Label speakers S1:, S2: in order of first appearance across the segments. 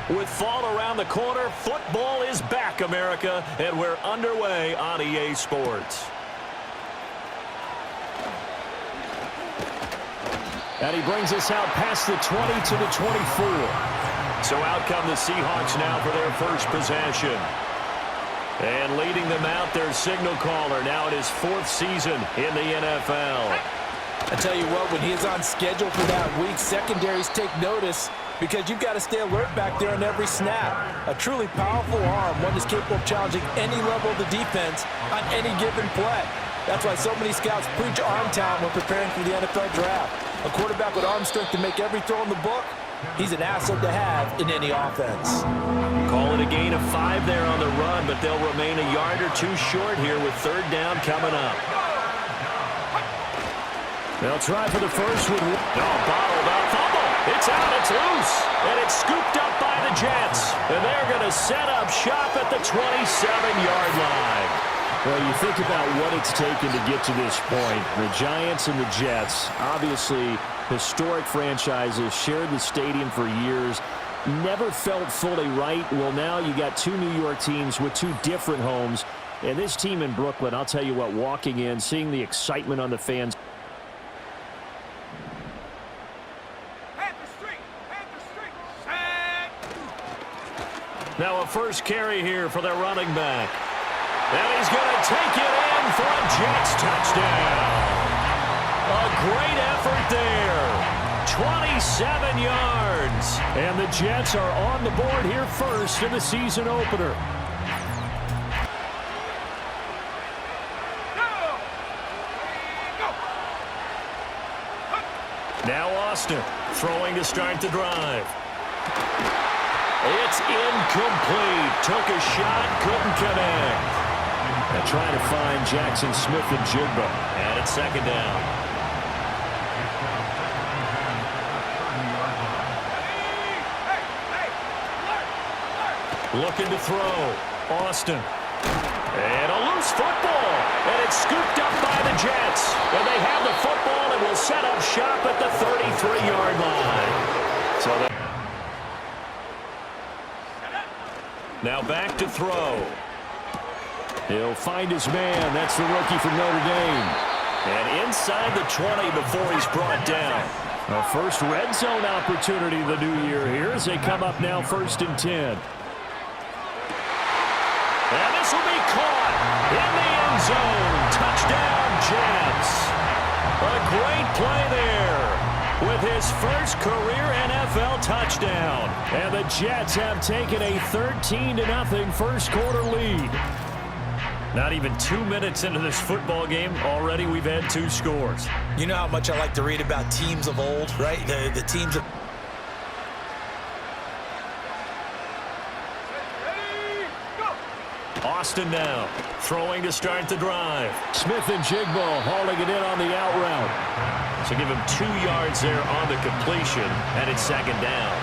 S1: With fall around the corner, football is back, America, and we're underway on EA Sports. And he brings us out past the 20 to the 24. So out come the Seahawks now for their first possession. And leading them out, their signal caller, now in his 4th season in the NFL.
S2: I tell you what, when he is on schedule for that week, secondaries take notice because you've got to stay alert back there on every snap. A truly powerful arm, one that's capable of challenging any level of the defense on any given play. That's why so many scouts preach arm talent when preparing for the NFL draft. A quarterback with arm strength to make every throw in the book, he's an asset to have in any offense.
S1: Call it a gain of 5 there on the run, but they'll remain a yard or 2 short here with 3rd down coming up. They'll try for the first with bottled up. Fumble. It's out. It's loose. And it's scooped up by the Jets. And they're going to set up shop at the 27-yard line.
S3: Well, you think about what it's taken to get to this point. The Giants and the Jets, obviously historic franchises, shared the stadium for years, never felt fully right. Well, now you got 2 New York teams with 2 different homes. And this team in Brooklyn, I'll tell you what, walking in, seeing the excitement on the fans.
S1: Now a first carry here for their running back. And he's going to take it in for a Jets touchdown. A great effort there. 27 yards.
S3: And the Jets are on the board here first in the season opener.
S1: Now Austin throwing to start the drive. It's incomplete. Took a shot, couldn't connect.
S3: They're trying to find Jackson Smith and Jigba.
S1: And it's 2nd down. Looking to throw. Austin. And a loose football. And it's scooped up by the Jets. And they have the football and will set up shop at the 33-yard line. So now back to throw.
S3: He'll find his man. That's the rookie from Notre Dame.
S1: And inside the 20 before he's brought down.
S3: A first red zone opportunity the new year here as they come up now 1st and 10.
S1: And this will be caught in the end zone. Touchdown, Jets. A great play there with his first career NFL touchdown.
S3: And the Jets have taken a 13-0 first quarter lead.
S1: Not even 2 minutes into this football game, already we've had 2 scores.
S2: You know how much I like to read about teams of old, right? The teams of...
S1: Austin now, throwing to start the drive.
S3: Smith and Jigba hauling it in on the out route.
S1: So give him 2 yards there on the completion, and it's 2nd down.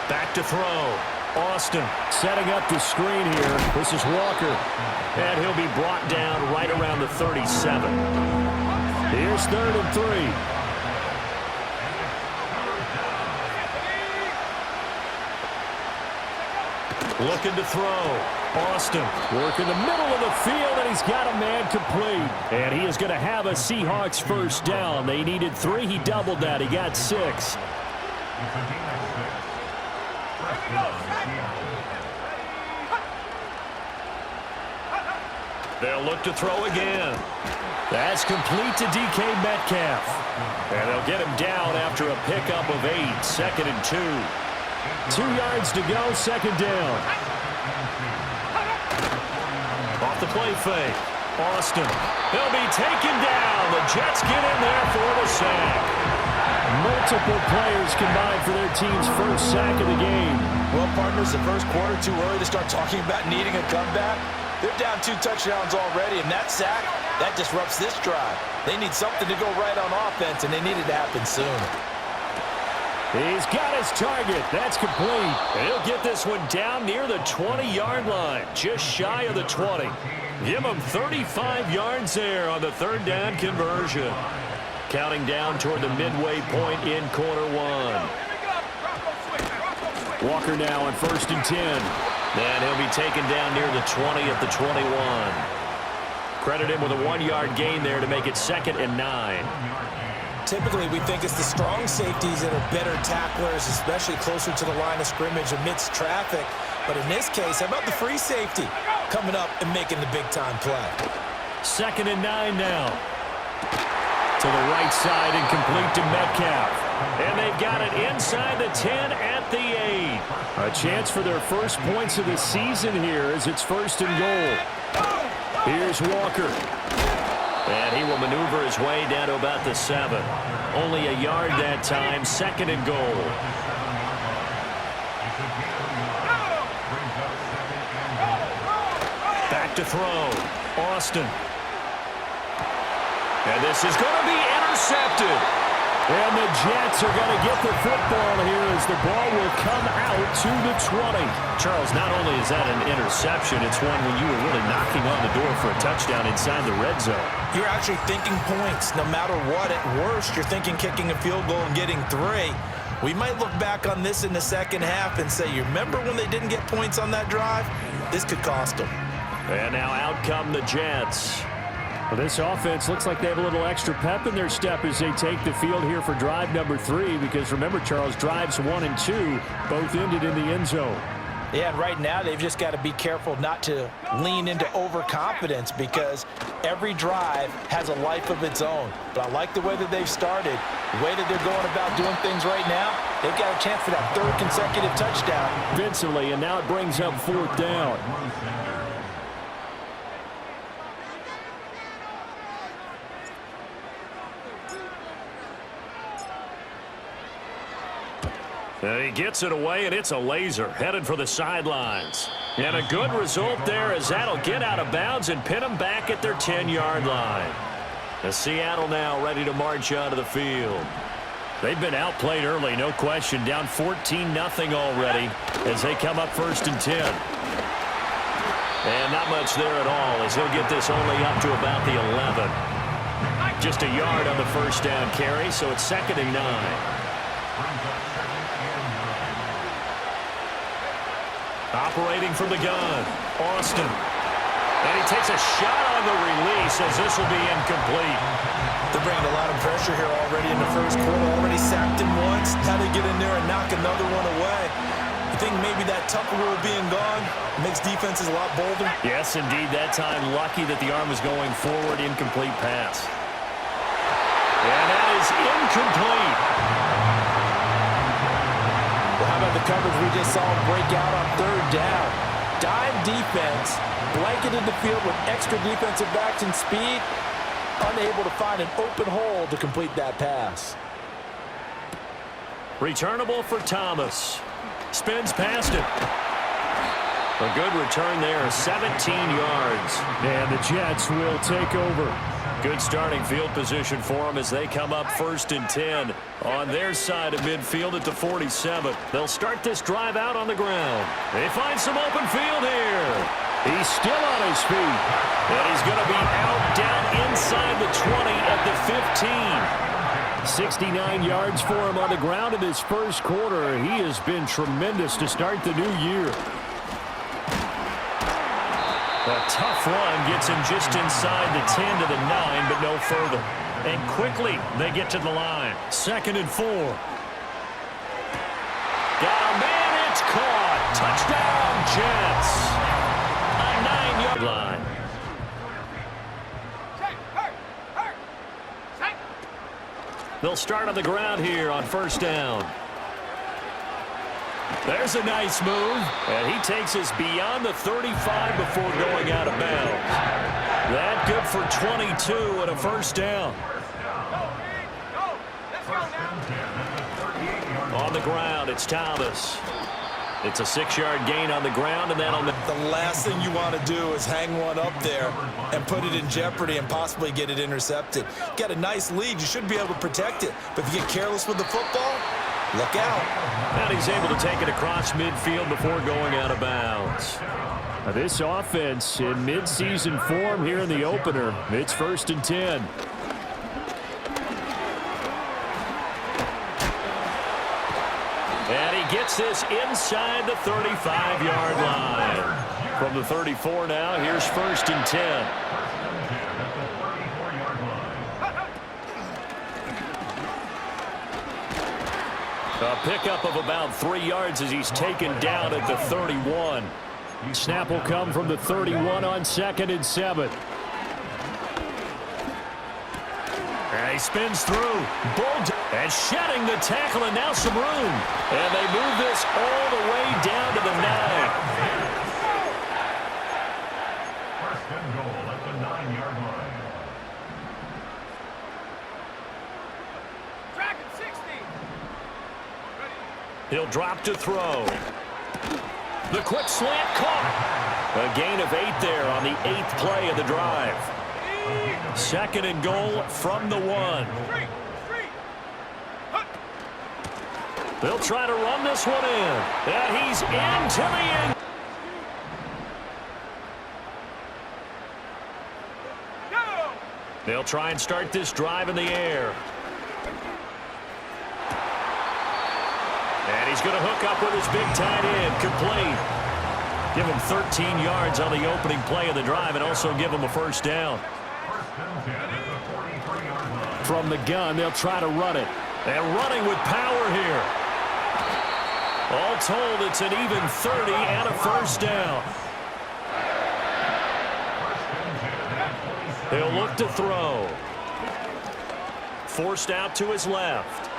S1: Back to throw. Austin
S3: setting up the screen here. This is Walker.
S1: And he'll be brought down right around the 37.
S3: Here's 3rd and 3.
S1: Looking to throw. Austin
S3: working the middle of the field, and he's got a man complete. And he is going to have a Seahawks first down. They needed 3. He doubled that. He got 6.
S1: They'll look to throw again.
S3: That's complete to DK Metcalf.
S1: And they'll get him down after a pickup of 8. 2nd and 2.
S3: 2 yards to go, 2nd down.
S1: Off the play fake. Austin. He'll be taken down. The Jets get in there for the sack.
S3: Multiple players combined for their team's first sack of the game.
S2: Well, partners, the first quarter too early to start talking about needing a comeback. They're down 2 touchdowns already, and that sack, that disrupts this drive. They need something to go right on offense, and they need it to happen soon.
S3: He's got his target. That's complete.
S1: He'll get this one down near the 20-yard line, just shy of the 20. Give him 35 yards there on the third down conversion. Counting down toward the midway point in quarter one.
S3: Walker now on 1st and 10.
S1: And he'll be taken down near the 20 at the 21. Credit him with a 1-yard gain there to make it 2nd and 9.
S2: Typically, we think it's the strong safeties that are better tacklers, especially closer to the line of scrimmage amidst traffic. But in this case, how about the free safety coming up and making the big-time play?
S1: 2nd and 9 now. To the right side and complete to Metcalf. And they've got it inside the 10 at the 8.
S3: A chance for their first points of the season here as it's 1st and goal. Here's Walker.
S1: And he will maneuver his way down to about the 7. Only a yard that time, 2nd and goal. Back to throw. Austin. And this is going to be intercepted.
S3: And the Jets are going to get the football here as the ball will come out to the 20.
S1: Charles, not only is that an interception, it's one when you were really knocking on the door for a touchdown inside the red zone.
S2: You're actually thinking points. No matter what, at worst, you're thinking kicking a field goal and getting 3. We might look back on this in the second half and say, you remember when they didn't get points on that drive? This could cost them.
S1: And now out come the Jets.
S3: Well, this offense looks like they have a little extra pep in their step as they take the field here for drive number 3, because remember, Charles, drives 1 and 2 both ended in the end zone.
S2: Yeah, and right now they've just got to be careful not to lean into overconfidence, because every drive has a life of its own. But I like the way that they've started, the way that they're going about doing things right now. They've got a chance for that 3rd consecutive touchdown.
S3: Convincingly, and now it brings up 4th down.
S1: And he gets it away, and it's a laser headed for the sidelines. And a good result there, as that'll get out of bounds and pin them back at their 10-yard line. The Seattle now ready to march onto the field. They've been outplayed early, no question, down 14-0 already as they come up 1st and 10. And not much there at all, as he'll get this only up to about the 11. Just a yard on the 1st down carry, so it's 2nd and 9. Operating from the gun, Austin. And he takes a shot on the release as this will be incomplete.
S2: They're bringing a lot of pressure here already in the 1st quarter. Already sacked him once. Now they get in there and knock another one away. You think maybe that Tucker rule being gone makes defenses a lot bolder?
S1: Yes, indeed. That time lucky that the arm was going forward. Incomplete pass. And that is incomplete.
S2: Well, how about the coverage we just saw him break out on 3rd down? Dime defense, blanketed the field with extra defensive backs and speed, unable to find an open hole to complete that pass.
S1: Returnable for Thomas. Spins past it. A good return there, 17 yards.
S3: And the Jets will take over.
S1: Good starting field position for them as they come up 1st and 10 on their side of midfield at the 47. They'll start this drive out on the ground. They find some open field here.
S3: He's still on his feet.
S1: And he's going to be out down inside the 20 at the 15.
S3: 69 yards for him on the ground in his 1st quarter. He has been tremendous to start the new year.
S1: A tough run gets him just inside the 10 to the 9, but no further. And quickly, they get to the line. 2nd and 4. Got a man, it's caught. Touchdown, Jets. A 9-yard line. They'll start on the ground here on 1st down. There's a nice move, and he takes us beyond the 35 before going out of bounds. That good for 22 and a 1st down. On the ground, it's Thomas. It's a 6-yard gain on the ground, and that'll...
S2: The last thing you want to do is hang one up there and put it in jeopardy and possibly get it intercepted. Get a nice lead. You should be able to protect it. But if you get careless with the football, Look out.
S1: And he's able to take it across midfield before going out of bounds.
S3: Now this offense in midseason form here in the opener. It's 1st and 10.
S1: And he gets this inside the 35-yard line. From the 34 now, here's 1st and 10. A pickup of about 3 yards as he's taken down at the 31.
S3: Snap will come from the 31 on 2nd and 7.
S1: And he spins through. And shedding the tackle, and now some room. And they move this all the way down to the 9.
S4: First and goal at the 9-yard line.
S5: Track at 60.
S1: He'll drop to throw. The quick slant caught. A gain of 8 there on the 8th play of the drive. 2nd and goal from the 1. They'll try to run this one in. And he's into the end. They'll try and start this drive in the air. And he's going to hook up with his big tight end, complete. Give him 13 yards on the opening play of the drive and also give him a 1st down.
S3: From the gun, they'll try to run it.
S1: And running with power here. All told, it's an even 30 and a 1st down. He'll look to throw. Forced out to his left.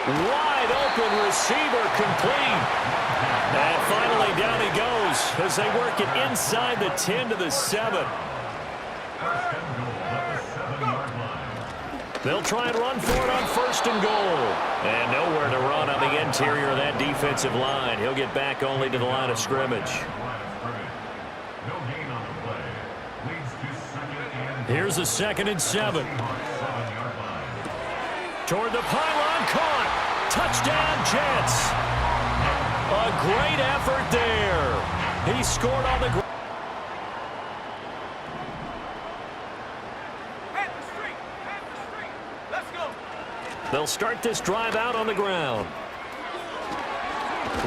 S1: Wide open receiver, complete. And finally down he goes as they work it inside the 10 to the 7. They'll try and run for it on 1st and goal. And nowhere to run on the interior of that defensive line. He'll get back only to the line of scrimmage. Here's a 2nd and 7. Toward the pylon, caught. Touchdown, Jets. A great effort there. He scored on the ground.
S5: Let's go.
S1: They'll start this drive out on the ground.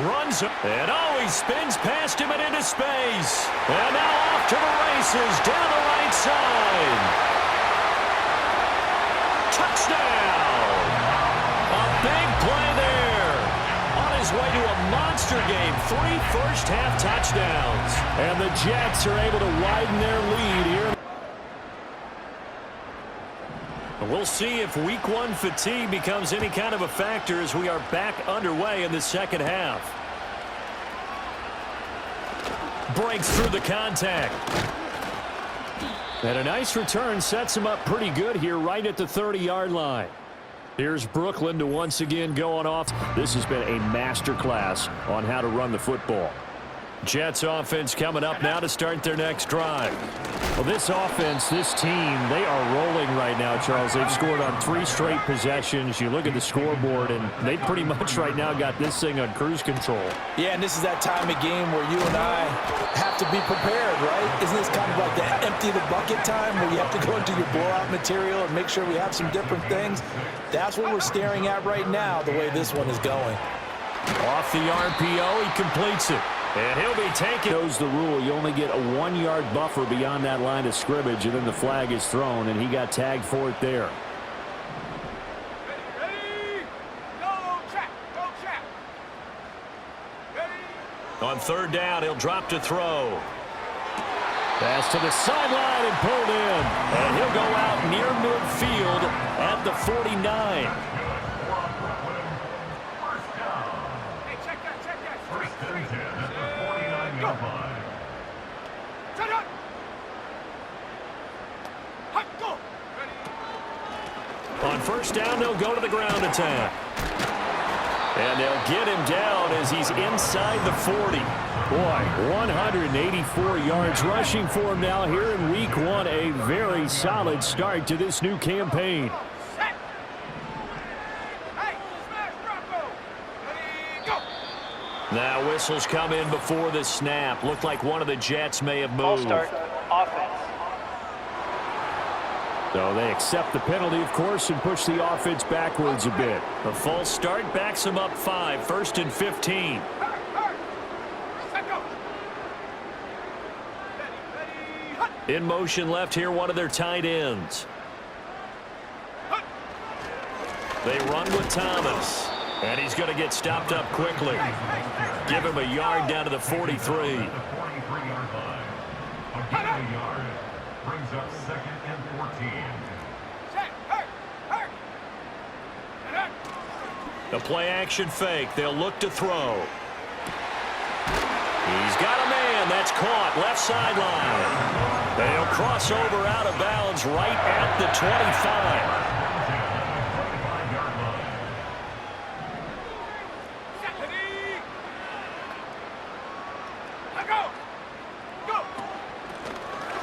S1: Runs and he spins past him and into space. And now off to the races down the right side. Touchdown! A big play there. On his way to a monster game. 3 first-half touchdowns.
S3: And the Jets are able to widen their lead here.
S1: We'll see if week 1 fatigue becomes any kind of a factor as we are back underway in the 2nd half. Breaks through the contact.
S3: And a nice return sets him up pretty good here right at the 30-yard line. Here's Brooklyn to once again go on off. This has been a masterclass on how to run the football.
S1: Jets offense coming up now to start their next drive.
S3: Well, this offense, this team, they are rolling right now, Charles. They've scored on 3 straight possessions. You look at the scoreboard, and they pretty much right now got this thing on cruise control.
S2: Yeah, and this is that time of game where you and I have to be prepared, right? Isn't this kind of like the empty the bucket time where you have to go into your blowout material and make sure we have some different things? That's what we're staring at right now, the way this one is going.
S1: Off the RPO, he completes it. And he'll be taking.
S3: Knows the rule. You only get a 1-yard buffer beyond that line of scrimmage, and then the flag is thrown, and he got tagged for it there.
S5: Ready? Go, track. Go, track. Ready?
S1: On 3rd down, he'll drop to throw. Pass to the sideline and pulled in. And he'll go out near midfield at the 49.
S5: Hey, check that. Straight. Shut up. Hot, go. Ready?
S1: On 1st down, they'll go to the ground attack. And they'll get him down as he's inside the 40.
S3: Boy, 184 yards rushing for him now here in week 1. A very solid start to this new campaign.
S5: Set. Hey, smash, drop, go.
S1: Now whistles come in before the snap. Looked like one of the Jets may have
S6: Ball
S1: moved.
S6: start, offense.
S3: So they accept the penalty, of course, and push the offense backwards a bit.
S1: The false start backs them up 5, 1st and 15.
S5: Set, go. Ready,
S1: In motion left here, one of their tight ends. They run with Thomas. And he's going to get stopped up quickly. Give him a yard down to the 43.
S4: The 43-yard line. A gain of a yard brings up 2nd and 14.
S5: set, hurt, hurt. Set up.
S1: The play-action fake. They'll look to throw. He's got a man. That's caught. Left sideline. They'll cross over out of bounds right at the 25.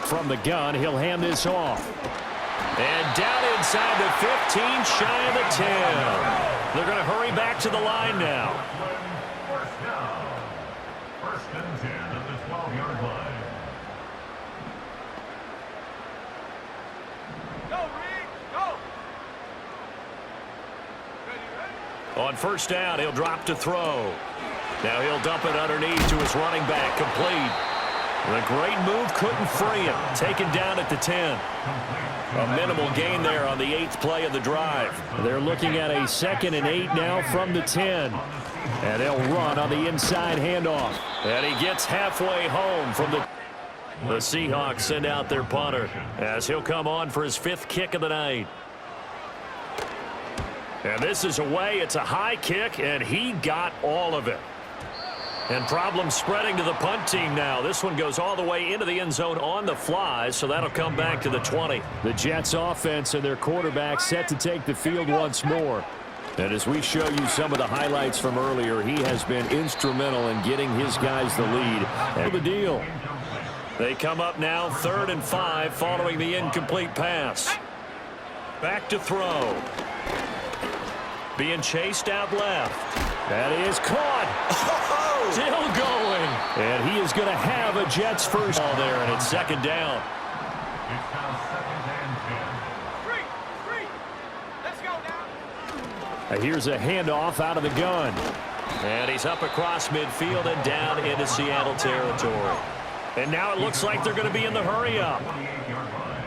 S3: From the gun, he'll hand this off.
S1: And down inside the 15, shy of the 10. They're going to hurry back to the line now.
S4: First down. 1st and 10 at the 12-yard line.
S5: Go, Reed, go. Ready, ready.
S1: On 1st down, he'll drop to throw. Now he'll dump it underneath to his running back, complete. The great move couldn't free him. Taken down at the 10. A minimal gain there on the 8th play of the drive.
S3: They're looking at a 2nd and 8 now from the 10. And they'll run on the inside handoff.
S1: And he gets halfway home from the Seahawks send out their punter as he'll come on for his 5th kick of the night. And this is away. It's a high kick, and he got all of it. And problems spreading to the punt team now. This one goes all the way into the end zone on the fly, so that'll come back to the 20.
S3: The Jets offense and their quarterback set to take the field once more. And as we show you some of the highlights from earlier, he has been instrumental in getting his guys the lead. And the deal.
S1: They come up now 3rd and 5 following the incomplete pass. Back to throw. Being chased out left.
S3: That is caught.
S1: Still going.
S3: And he is going to have a Jets first
S1: Ball there, and it's 2nd down.
S4: It's now 2nd and 10.
S5: Three. Let's go now.
S3: Here's a handoff out of the gun.
S1: And he's up across midfield and down into Seattle territory. And now it looks like they're going to be in the hurry-up.
S4: 28-yard line.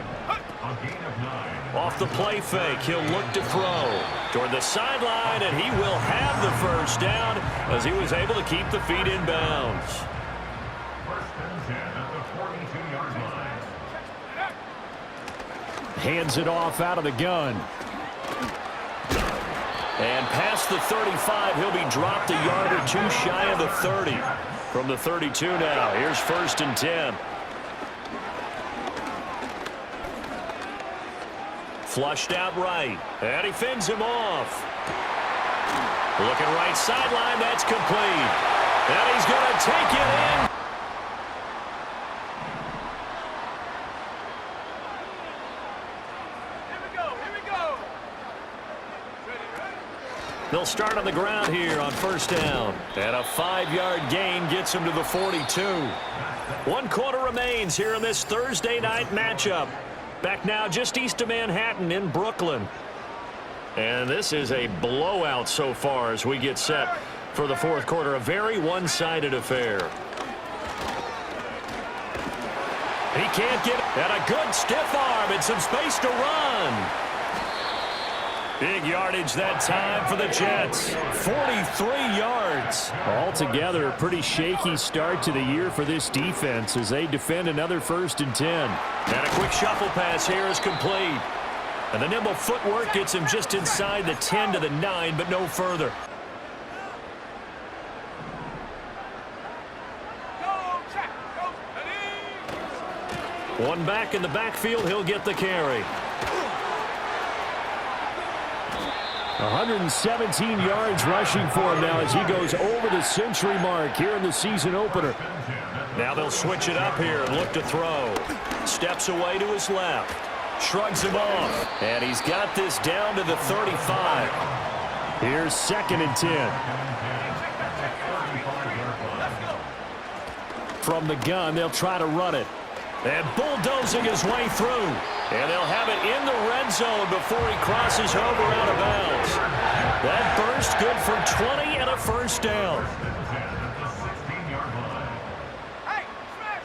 S4: A gain of 9.
S1: Off the play fake, he'll look to throw toward the sideline, and he will have the 1st down as he was able to keep the feet in bounds.
S4: 1st and 10 at the 42-yard line.
S3: Hands it off out of the gun.
S1: And past the 35, he'll be dropped a yard or 2 shy of the 30. From the 32 now, here's 1st and 10. Flushed out right, and he fends him off. Looking right sideline, that's complete. And he's going to take it in.
S5: Here we go. Ready.
S1: They'll start on the ground here on 1st down. And a 5-yard gain gets him to the 42. 1 quarter remains here in this Thursday night matchup. Back now just east of Manhattan in Brooklyn. And this is a blowout so far as we get set for the 4th quarter. A very one-sided affair. He can't get it. And a good stiff arm and some space to run. Big yardage that time for the Jets. 43 yards.
S3: Altogether, a pretty shaky start to the year for this defense as they defend another 1st and 10.
S1: And a quick shuffle pass here is complete. And the nimble footwork gets him just inside the 10 to the 9, but no further.
S5: Go, check. Go, ready.
S1: One back in the backfield, he'll get the carry.
S3: 117 yards rushing for him now as he goes over the century mark here in the season opener.
S1: Now they'll switch it up here and look to throw. Steps away to his left. Shrugs him off. And he's got this down to the 35.
S3: Here's 2nd and 10.
S1: from the gun. They'll try to run it. And bulldozing his way through. And they'll have it in the red zone before he crosses over out of bounds. That burst good for 20 and a first down.
S5: Hey, smash,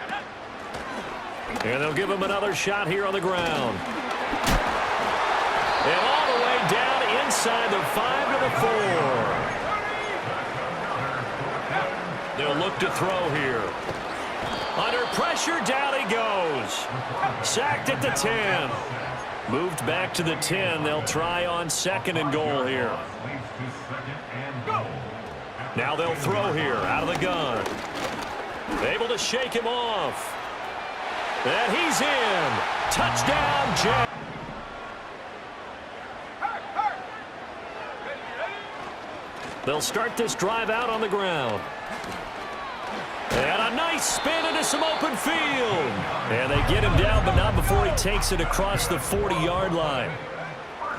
S5: drop.
S1: And they'll give him another shot here on the ground. And all the way down inside the 5 to the 4. They'll look to throw here. Under pressure, down he goes. Sacked at the 10. Moved back to the 10. They'll try on 2nd and goal here. Now they'll throw here out of the gun. Able to shake him off. And he's in. Touchdown, Jets. They'll start this drive out on the ground. And a nice spin into some open field. And they get him down, but not before he takes it across the 40-yard line.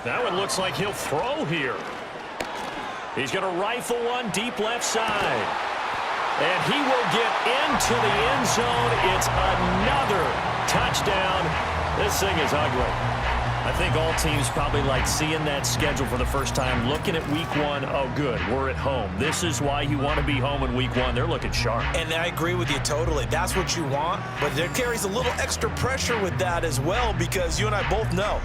S1: Now it looks like he'll throw here. He's going to rifle one deep left side. And he will get into the end zone. It's another touchdown. This thing is ugly. I think all teams probably like seeing that schedule for the first time, looking at week 1. Oh, good, we're at home. This is why you want to be home in week 1. They're looking sharp.
S2: And I agree with you totally. That's what you want. But there carries a little extra pressure with that as well, because you and I both know